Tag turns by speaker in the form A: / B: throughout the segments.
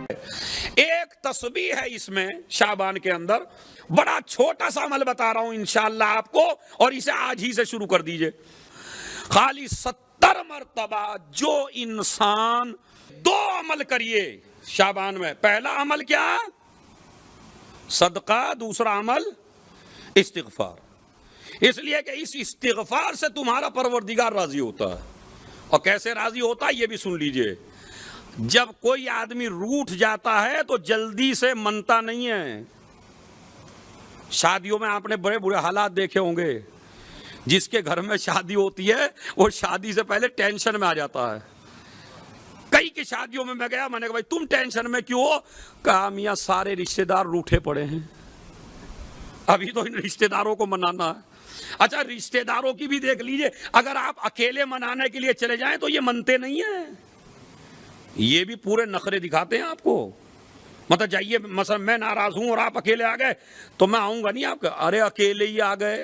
A: ایک تسبیح ہے اس میں شعبان کے اندر، بڑا چھوٹا سا عمل بتا رہا ہوں انشاءاللہ آپ کو، اور اسے آج ہی سے شروع کر دیجئے۔ خالی 70 مرتبہ جو انسان 2 عمل کریے شعبان میں، پہلا عمل کیا؟ صدقہ، دوسرا عمل استغفار۔ اس لیے کہ اس استغفار سے تمہارا پروردگار راضی ہوتا ہے۔ اور کیسے راضی ہوتا ہے یہ بھی سن لیجئے۔ جب کوئی آدمی روٹھ جاتا ہے تو جلدی سے منتا نہیں ہے۔ شادیوں میں آپ نے بڑے برے حالات دیکھے ہوں گے، جس کے گھر میں شادی ہوتی ہے وہ شادی سے پہلے ٹینشن میں آ جاتا ہے۔ کئی کی شادیوں میں گیا، میں نے کہا بھائی تم ٹینشن میں کیوں ہو؟ کہا میاں سارے رشتہ دار روٹھے پڑے ہیں، ابھی تو ان رشتہ داروں کو منانا ہے۔ اچھا رشتہ داروں کی بھی دیکھ لیجئے، اگر آپ اکیلے منانے کے لیے چلے جائیں تو یہ منتے نہیں ہیں، یہ بھی پورے نخرے دکھاتے ہیں آپ کو۔ مطلب جائیے، مثلا میں ناراض ہوں اور آپ اکیلے آ گئے تو میں آؤں گا نہیں آپ کا، ارے اکیلے ہی آ گئے،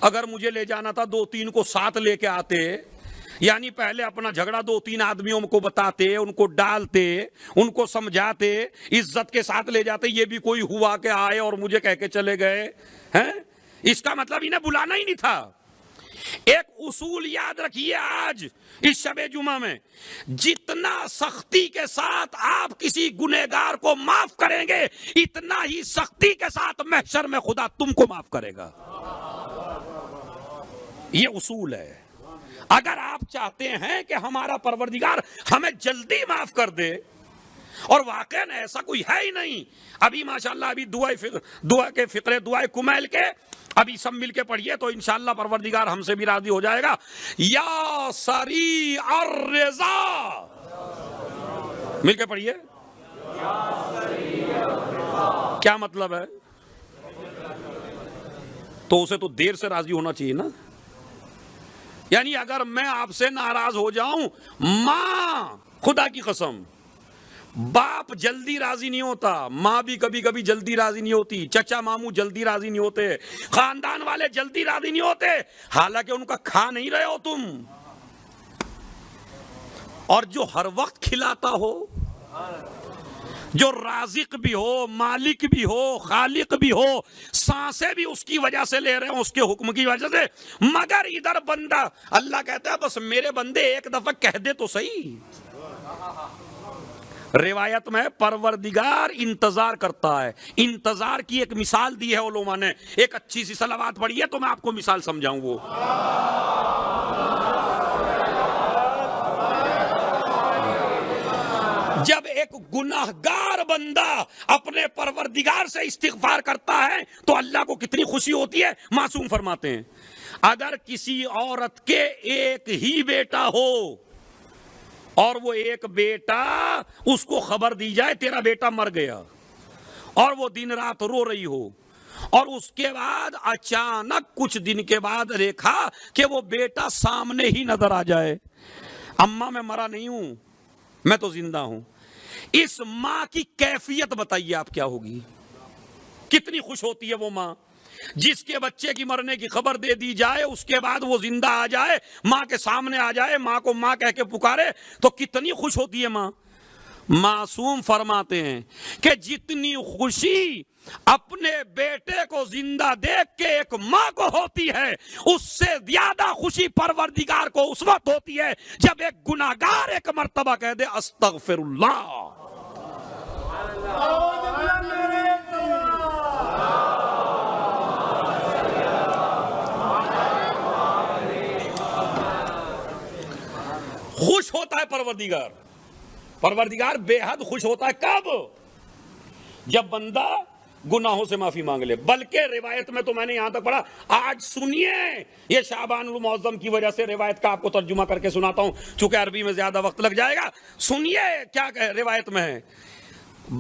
A: اگر مجھے لے جانا تھا 2-3 کو ساتھ لے کے آتے، یعنی پہلے اپنا جھگڑا 2-3 آدمیوں کو بتاتے، ان کو ڈالتے، ان کو سمجھاتے، عزت کے ساتھ لے جاتے، یہ بھی کوئی ہوا کہ آئے اور مجھے کہہ کے چلے گئے ہیں؟ اس کا مطلب انہیں بلانا ہی نہیں تھا۔ ایک اصول یاد رکھیے آج اس شب جمعہ میں، جتنا سختی کے ساتھ آپ کسی گنہگار کو معاف کریں گے، اتنا ہی سختی کے ساتھ محشر میں خدا تم کو معاف کرے گا۔ یہ اصول ہے۔ اگر آپ چاہتے ہیں کہ ہمارا پروردگار ہمیں جلدی معاف کر دے، اور واقعا ایسا کوئی ہے ہی نہیں۔ ابھی ماشاءاللہ ابھی دعا کے فقرے دعائے کمیل کے ابھی سب مل کے پڑھیے تو انشاءاللہ پروردگار ہم سے بھی راضی ہو جائے گا۔ یا سریع الرضا، مل کے پڑھیے۔ کیا مطلب ہے؟ تو اسے تو دیر سے راضی ہونا چاہیے نا۔ یعنی اگر میں آپ سے ناراض ہو جاؤں، ماں خدا کی قسم، باپ جلدی راضی نہیں ہوتا، ماں بھی کبھی کبھی جلدی راضی نہیں ہوتی، چچا ماموں جلدی راضی نہیں ہوتے، خاندان والے جلدی راضی نہیں ہوتے، حالانکہ ان کا کھا نہیں رہے ہو تم۔ اور جو ہر وقت کھلاتا ہو، جو رازق بھی ہو، مالک بھی ہو، خالق بھی ہو، سانسیں بھی اس کی وجہ سے لے رہے ہوں، اس کے حکم کی وجہ سے، مگر ادھر بندہ، اللہ کہتا ہے بس میرے بندے ایک دفعہ کہہ دے تو صحیح۔ روایت میں پروردگار انتظار کرتا ہے۔ انتظار کی ایک مثال دی ہے علماء نے، ایک اچھی سی صلوات پڑھی ہے تو میں آپ کو مثال سمجھاؤں۔ وہ جب ایک گناہگار بندہ اپنے پروردگار سے استغفار کرتا ہے تو اللہ کو کتنی خوشی ہوتی ہے۔ معصوم فرماتے ہیں اگر کسی عورت کے ایک ہی بیٹا ہو اور وہ ایک بیٹا اس کو خبر دی جائے تیرا بیٹا مر گیا، اور وہ دن رات رو رہی ہو، اور اس کے بعد اچانک کچھ دن کے بعد دیکھا کہ وہ بیٹا سامنے ہی نظر آ جائے، اماں میں مرا نہیں ہوں، میں تو زندہ ہوں، اس ماں کی کیفیت بتائیے آپ کیا ہوگی؟ کتنی خوش ہوتی ہے وہ ماں جس کے بچے کی مرنے کی خبر دے دی جائے، اس کے بعد وہ زندہ آ جائے، ماں کے سامنے آ جائے، ماں کو ماں کہہ کے پکارے تو کتنی خوش ہوتی ہے ماں۔ معصوم فرماتے ہیں کہ جتنی خوشی اپنے بیٹے کو زندہ دیکھ کے ایک ماں کو ہوتی ہے، اس سے زیادہ خوشی پروردگار کو اس وقت ہوتی ہے جب ایک گناہگار ایک مرتبہ کہہ دے استغفر اللہ۔ خوش ہوتا ہے پروردگار بے حد خوش ہوتا ہے۔ کب؟ جب بندہ گناہوں سے معافی مانگ لے۔ بلکہ روایت میں تو میں نے یہاں تک پڑھا، آج سنیے، یہ شعبان المعظم کی وجہ سے روایت کا آپ کو ترجمہ کر کے سناتا ہوں، چونکہ عربی میں زیادہ وقت لگ جائے گا۔ سنیے کیا روایت میں ہے۔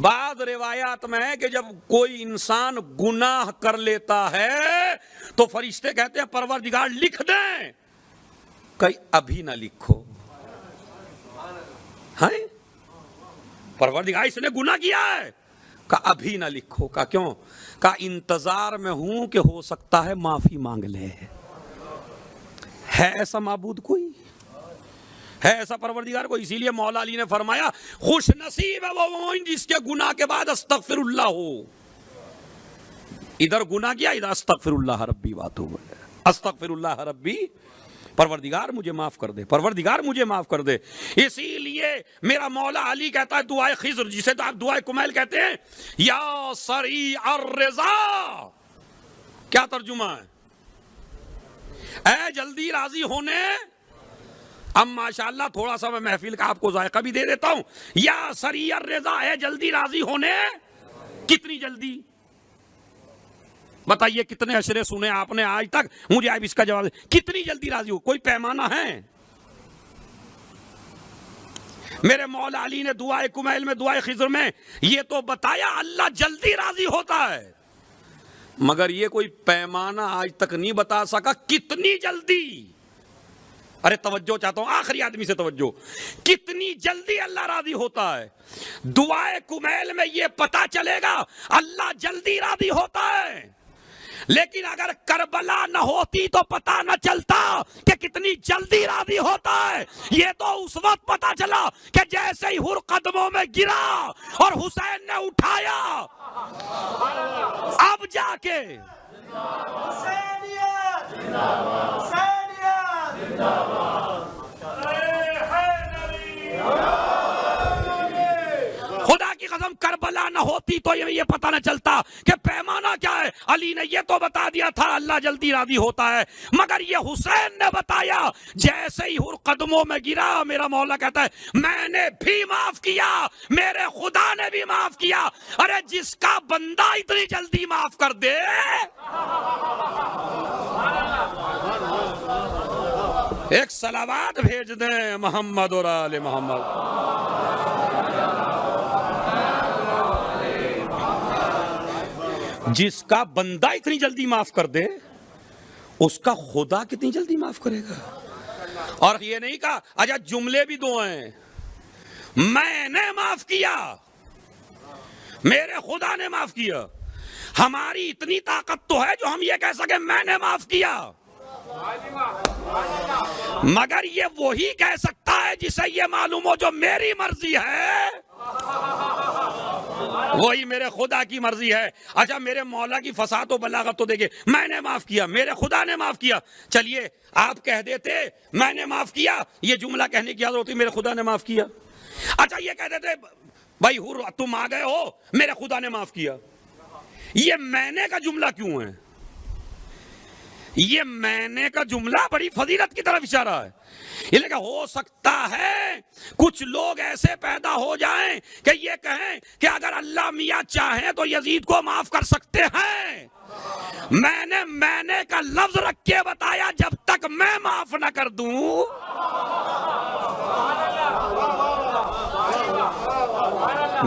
A: بعض روایات میں ہے کہ جب کوئی انسان گناہ کر لیتا ہے تو فرشتے کہتے ہیں پروردگار لکھ دیں، کہ ابھی نہ لکھو۔ ہیں پروردگار اس نے گناہ کیا ہے، کہا ابھی نہ لکھو۔ کہا کیوں؟ کہا انتظار میں ہوں کہ ہو سکتا ہے معافی مانگ لے۔ ہے ایسا معبود کوئی؟ ہے ایسا پروردگار کو؟ اسی لیے مولا علی نے فرمایا خوش نصیب ہے وہ مومن جس کے گناہ کے بعد استغفر اللہ ہو. ادھر گناہ کیا، ادھر استغفر اللہ ربی واتوب الیہ. استغفر اللہ ربی، پروردگار مجھے معاف کر دے، پروردگار مجھے معاف کر دے. اسی لیے میرا مولا علی کہتا ہے دعائے خضر، جسے تو آپ دعائے کمیل کہتے ہیں، یا سریع الرضا. کیا ترجمہ ہے؟ اے جلدی راضی ہونے. اب ماشاءاللہ تھوڑا سا میں محفل کا آپ کو ذائقہ بھی دے دیتا ہوں. یا سریع الرضا، اے جلدی راضی ہونے. کتنی جلدی؟ بتائیے کتنے اشرے سنے آپ نے آج تک؟ مجھے اب اس کا جواب دے. کتنی جلدی راضی ہو؟ کوئی پیمانہ ہے؟ میرے مولا علی نے دعائے کمیل میں، دعائے خضر میں یہ تو بتایا اللہ جلدی راضی ہوتا ہے، مگر یہ کوئی پیمانہ آج تک نہیں بتا سکا کتنی جلدی. ارے توجہ چاہتا ہوں آخری آدمی سے توجہ. کتنی جلدی اللہ راضی ہوتا ہے؟ دعائے کمیل میں یہ پتا چلے گا اللہ جلدی راضی ہوتا ہے، لیکن اگر کربلا نہ ہوتی تو پتا نہ چلتا کہ کتنی جلدی راضی ہوتا ہے. یہ تو اس وقت پتا چلا کہ جیسے ہی حر قدموں میں گرا اور حسین نے اٹھایا، اب جا کے خدا کی قسم کربلا نہ ہوتی تو یہ پتہ نہ چلتا کہ پیمانہ کیا ہے. علی نے یہ تو بتا دیا تھا اللہ جلدی راضی ہوتا ہے، مگر یہ حسین نے بتایا. جیسے ہی حر قدموں میں گرا، میرا مولا کہتا ہے میں نے بھی معاف کیا، میرے خدا نے بھی معاف کیا. ارے جس کا بندہ اتنی جلدی معاف کر دے، ایک صلوات بھیج دیں محمد اور آل محمد. جس کا بندہ اتنی جلدی معاف کر دے، اس کا خدا کتنی جلدی معاف کرے گا. اور یہ نہیں کہا اچھا جملے بھی دو ہیں، میں نے معاف کیا، میرے خدا نے معاف کیا. ہماری اتنی طاقت تو ہے جو ہم یہ کہہ سکیں میں نے معاف کیا، مگر یہ وہی کہہ سکتا ہے جسے یہ معلوم ہو جو میری مرضی ہے وہی میرے خدا کی مرضی ہے. اچھا میرے مولا کی فصاحت و بلاغت تو دیکھیں، میں نے معاف کیا، میرے خدا نے معاف کیا. چلیے آپ کہہ دیتے میں نے معاف کیا، یہ جملہ کہنے کی عادت ہوتی میرے خدا نے معاف کیا. اچھا یہ کہہ دیتے بھائی تم آ گئے ہو، میرے خدا نے معاف کیا. یہ میں نے کا جملہ کیوں ہے؟ یہ میں نے کا جملہ بڑی فضیلت کی طرف اشارہ ہے. یہ لیکن ہو سکتا ہے کچھ لوگ ایسے پیدا ہو جائیں کہ یہ کہیں کہ اگر اللہ میاں چاہیں تو یزید کو معاف کر سکتے ہیں. میں نے کا لفظ رکھ کے بتایا جب تک میں معاف نہ کر دوں.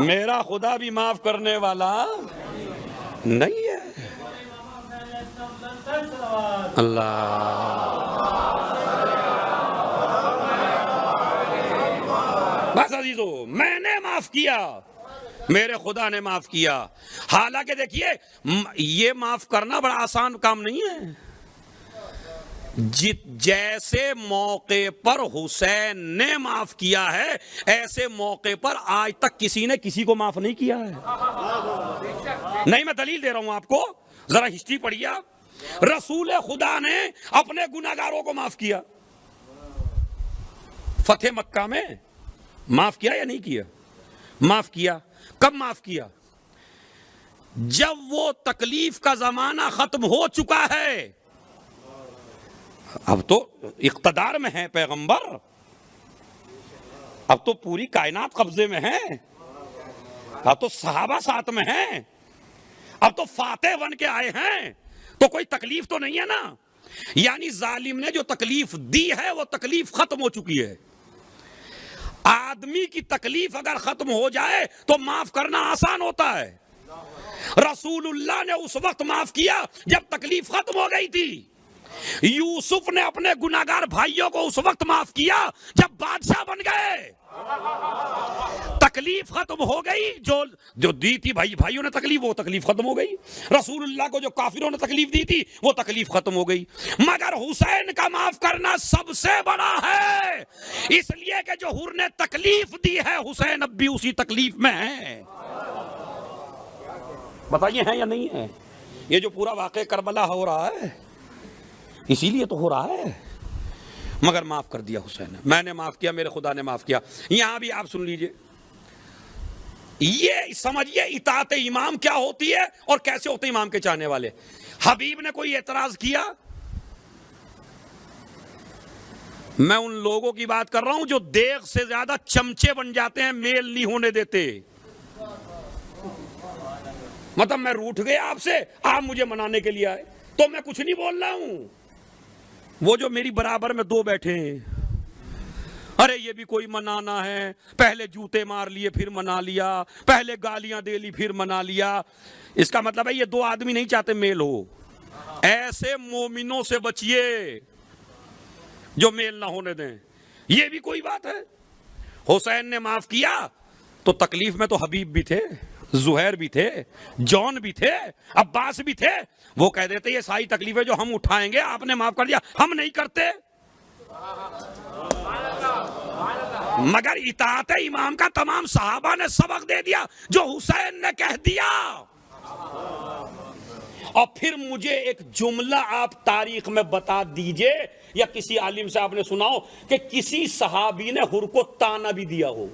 A: میرا خدا بھی معاف کرنے والا نہیں ہے. اللہ بس عزیزو، میں نے معاف کیا، میرے خدا نے معاف کیا. حالانکہ دیکھیے یہ معاف کرنا بڑا آسان کام نہیں ہے. جیسے موقع پر حسین نے معاف کیا ہے، ایسے موقع پر آج تک کسی نے کسی کو معاف نہیں کیا ہے. نہیں میں دلیل دے رہا ہوں آپ کو، ذرا ہسٹری پڑھیے آپ. رسول خدا نے اپنے گناہگاروں کو معاف کیا. فتح مکہ میں معاف کیا یا نہیں کیا؟ معاف کیا. کب معاف کیا؟ جب وہ تکلیف کا زمانہ ختم ہو چکا ہے. اب تو اقتدار میں ہے پیغمبر، اب تو پوری کائنات قبضے میں ہے، اب تو صحابہ ساتھ میں ہیں، اب تو فاتح بن کے آئے ہیں، تو کوئی تکلیف تو نہیں ہے نا. یعنی ظالم نے جو تکلیف دی ہے وہ تکلیف ختم ہو چکی ہے. آدمی کی تکلیف اگر ختم ہو جائے تو معاف کرنا آسان ہوتا ہے. رسول اللہ نے اس وقت معاف کیا جب تکلیف ختم ہو گئی تھی. یوسف نے اپنے گناہگار بھائیوں کو اس وقت معاف کیا جب بادشاہ بن گئے. تکلیف ختم ہو گئی، جو دی تھی بھائیوں نے تکلیف، وہ تکلیف ختم ہو گئی. رسول اللہ کو جو کافروں نے تکلیف دی تھی وہ تکلیف ختم ہو گئی. مگر حسین کا معاف کرنا سب سے بڑا ہے، اس لیے کہ جو حر نے تکلیف دی ہے حسین اب بھی اسی تکلیف میں ہے. بتائیے ہیں یا نہیں ہے؟ یہ جو پورا واقعہ کربلا ہو رہا ہے اسی لیے تو ہو رہا ہے. مگر معاف کر دیا حسین نے، میں نے معاف کیا، میرے خدا نے معاف کیا. یہاں بھی آپ سن لیجئے، یہ سمجھیے اطاعت امام کیا ہوتی ہے اور کیسے ہوتے امام کے چاہنے والے. حبیب نے کوئی اعتراض کیا؟ میں ان لوگوں کی بات کر رہا ہوں جو دیگ سے زیادہ چمچے بن جاتے ہیں، میل نہیں ہونے دیتے. مطلب میں روٹھ گیا آپ سے، آپ مجھے منانے کے لیے آئے تو میں کچھ نہیں بول رہا ہوں. وہ جو میری برابر میں دو بیٹھے ہیں، ارے یہ بھی کوئی منانا ہے، پہلے جوتے مار لیے پھر منا لیا، پہلے گالیاں دے لی پھر منا لیا. اس کا مطلب ہے یہ دو آدمی نہیں چاہتے میل ہو. ایسے مومنوں سے بچیے جو میل نہ ہونے دیں. یہ بھی کوئی بات ہے؟ حسین نے معاف کیا تو تکلیف میں تو حبیب بھی تھے، زہیر بھی تھے، جون بھی تھے، عباس بھی تھے. وہ کہہ دیتے یہ ساری تکلیفیں جو ہم اٹھائیں گے آپ نے معاف کر دیا، ہم نہیں کرتے. مگر اطاعت امام کا تمام صحابہ نے سبق دے دیا جو حسین نے کہہ دیا. اور پھر مجھے ایک جملہ آپ تاریخ میں بتا دیجئے یا کسی عالم سے آپ نے سناؤ کہ کسی صحابی نے حر کو تانا بھی دیا ہو.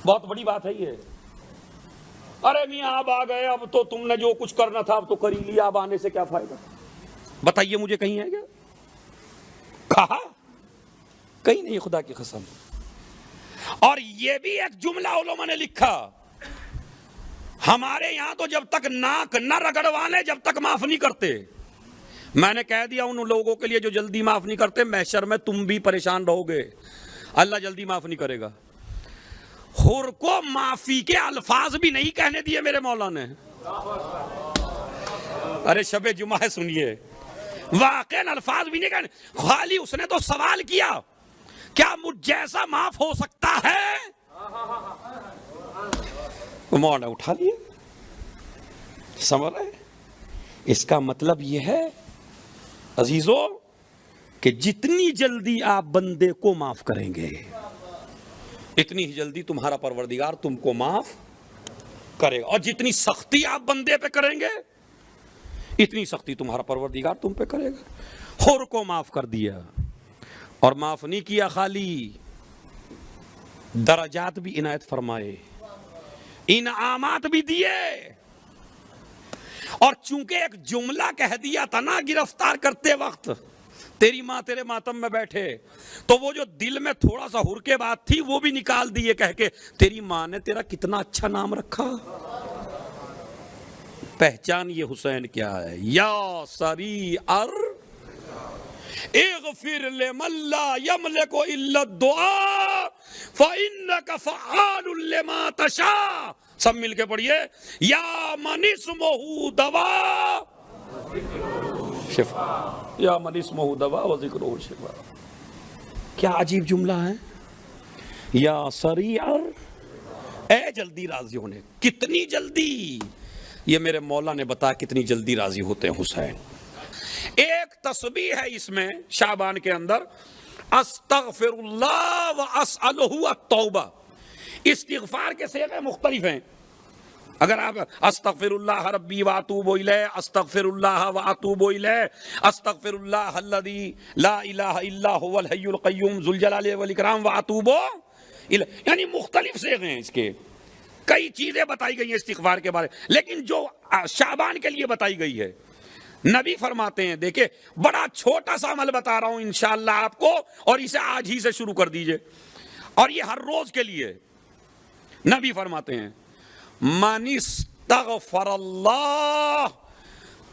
A: بہت بڑی بات ہے یہ. ارے میاں آپ آ گئے، اب تو تم نے جو کچھ کرنا تھا اب تو کر ہی لیا، اب آنے سے کیا فائدہ؟ بتائیے مجھے کہیں ہے کیا؟ کہا کہیں نہیں، خدا کی قسم. اور یہ بھی ایک جملہ علماء نے لکھا، ہمارے یہاں تو جب تک ناک نہ رگڑوانے جب تک معاف نہیں کرتے. میں نے کہہ دیا ان لوگوں کے لیے جو جلدی معاف نہیں کرتے، محشر میں تم بھی پریشان رہو گے، اللہ جلدی معاف نہیں کرے گا. حر کو معافی کے الفاظ بھی نہیں کہنے دیے میرے مولا نے. ارے شب جمعہ ہے سنیے، واقعی الفاظ بھی نہیں کہنے. خالی اس نے تو سوال کیا کیا مجھ جیسا معاف ہو سکتا ہے؟ مولا اٹھا لیے. سمجھ رہے؟ اس کا مطلب یہ ہے عزیزو کہ جتنی جلدی آپ بندے کو معاف کریں گے اتنی ہی جلدی تمہارا پروردگار تم کو معاف کرے گا. اور جتنی سختی آپ بندے پہ کریں گے اتنی سختی تمہارا پروردگار تم پہ کرے گا. حر کو معاف کر دیا، اور معاف نہیں کیا خالی، درجات بھی عنایت فرمائے، انعامات بھی دیے. اور چونکہ ایک جملہ کہہ دیا تھا نا گرفتار کرتے وقت، تیری ماں تیرے ماتم میں بیٹھے، تو وہ جو دل میں تھوڑا سا حر کے بات تھی وہ بھی نکال دیے کہہ کے تیری ماں نے تیرا کتنا اچھا نام رکھا. پہچان یہ حسین کیا ہے؟ یا سری اغفر لمن لا یملک الا الدعاء فانک فعال لما تشاء. سب مل کے پڑھیے، یا من اسمہ دوا شفا، یا من اسمہ دوا و ذکرہ شفا. کیا عجیب جملہ ہے. یا سریع، اے جلدی راضی ہونے. کتنی جلدی؟ یہ میرے مولا نے بتایا کتنی جلدی راضی ہوتے ہیں حسین. ایک تسبیح ہے اس میں شعبان کے اندر، استغفر اللہ و اسألہ التوبہ. استغفار کے صیغے مختلف ہیں. اگر آپ استغفر اللہ ربی واتوب الیہ، استغفر اللہ واتوب الیہ، استغفر اللہ الذی لا الہ الا هو الحی القیوم ذو الجلال والاکرام واتوب الیہ، یعنی مختلف صیغے ہیں اس کے. کئی چیزیں بتائی گئی ہیں استغفار کے بارے، لیکن جو شعبان کے لیے بتائی گئی ہے نبی فرماتے ہیں، دیکھیں بڑا چھوٹا سا عمل بتا رہا ہوں انشاءاللہ آپ کو، اور اسے آج ہی سے شروع کر دیجئے، اور یہ ہر روز کے لیے. نبی فرماتے ہیں من استغفر اللہ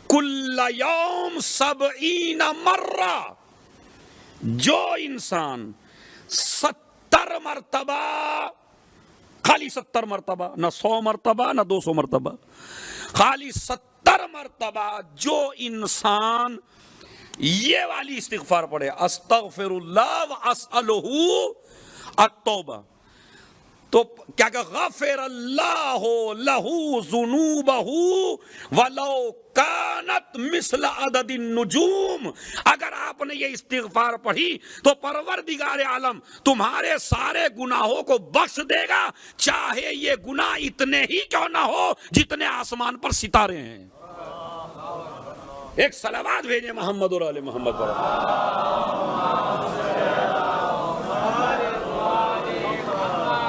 A: کل یوم 70 مرہ، جو انسان 70 مرتبہ، خالی 70 مرتبہ، نہ 100 مرتبہ نہ 200 مرتبہ، خالی 70 مرتبہ جو انسان یہ والی استغفار پڑھے، استغفر اللہ و اسألہ التوبہ، تو کیا کہ غفر اللہ لہو ذنوبہ ولو کانت مثل عدد النجوم. اگر آپ نے یہ استغفار پڑھی تو پروردگار عالم تمہارے سارے گناہوں کو بخش دے گا، چاہے یہ گناہ اتنے ہی کیوں نہ ہو جتنے آسمان پر ستارے ہیں. ایک صلوات بھیجیں محمد اور آل محمد پر.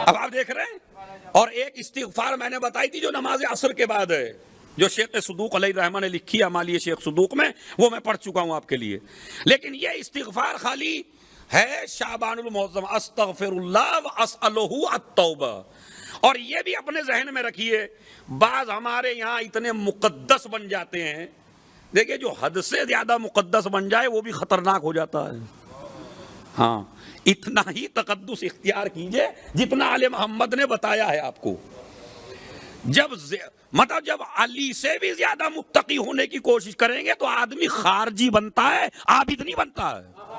A: اب آپ دیکھ رہے ہیں. اور ایک استغفار میں نے بتائی تھی جو نماز عصر کے بعد ہے، جو شیخ صدوق علیہ الرحمہ نے لکھی ہے مالی شیخ صدوق میں، وہ میں پڑھ چکا ہوں آپ کے لیے. لیکن یہ استغفار خالی ہے شعبان المعظم، استغفر اللہ واسألہ التوبہ. اور یہ بھی اپنے ذہن میں رکھیے، بعض ہمارے یہاں اتنے مقدس بن جاتے ہیں. دیکھیں جو حد سے زیادہ مقدس بن جائے وہ بھی خطرناک ہو جاتا ہے. ہاں، اتنا ہی تقدس اختیار کیجئے جتنا آل محمد نے بتایا ہے آپ کو. جب علی سے بھی زیادہ متقی ہونے کی کوشش کریں گے تو آدمی خارجی بنتا ہے، عابد نہیں بنتا ہے.